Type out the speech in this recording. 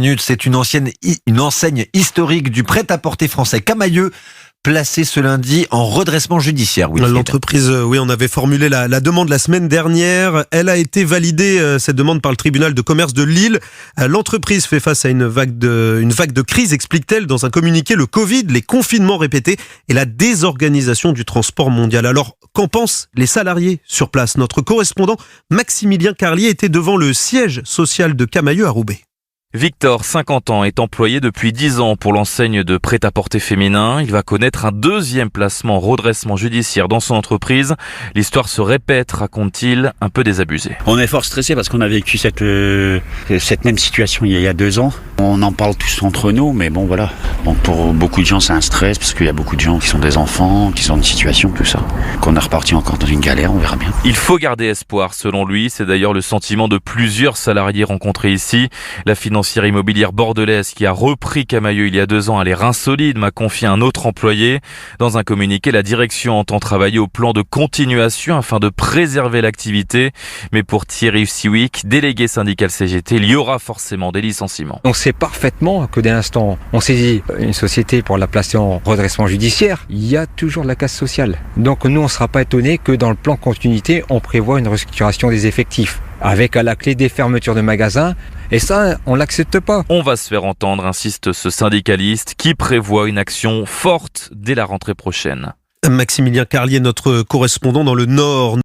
minutes. C'est une enseigne historique du prêt-à-porter français Camaïeu, placée ce lundi en redressement judiciaire. L'entreprise, on avait formulé la demande la semaine dernière. Elle a été validée, cette demande, par le tribunal de commerce de Lille. L'entreprise fait face à une vague de crise, explique-t-elle dans un communiqué. Le Covid, les confinements répétés et la désorganisation du transport mondial. Alors, qu'en pensent les salariés sur place? Notre correspondant Maximilien Carlier était devant le siège social de Camaïeu à Roubaix. Victor, 50 ans, est employé depuis 10 ans pour l'enseigne de prêt-à-porter féminin. Il va connaître un deuxième placement en redressement judiciaire dans son entreprise. L'histoire se répète, raconte-t-il, un peu désabusé. On est fort stressé parce qu'on a vécu cette même situation il y a 2 ans. On en parle tous entre nous, mais bon voilà. Donc pour beaucoup de gens c'est un stress parce qu'il y a beaucoup de gens qui sont des enfants, qui sont dans une situation, tout ça. Qu'on est reparti encore dans une galère, on verra bien. Il faut garder espoir selon lui. C'est d'ailleurs le sentiment de plusieurs salariés rencontrés ici. La financière immobilière bordelaise qui a repris Camaïeu il y a 2 ans a les reins solides, m'a confié un autre employé. Dans un communiqué, la direction entend travailler au plan de continuation afin de préserver l'activité. Mais pour Thierry Siwick, délégué syndical CGT, il y aura forcément des licenciements. On sait parfaitement que dès l'instant on saisit une société pour la placer en redressement judiciaire, il y a toujours de la casse sociale. Donc nous, on ne sera pas étonné que dans le plan continuité, on prévoit une restructuration des effectifs, avec à la clé des fermetures de magasins. Et ça, on l'accepte pas. On va se faire entendre, insiste ce syndicaliste, qui prévoit une action forte dès la rentrée prochaine. Maximilien Carlier, notre correspondant dans le Nord.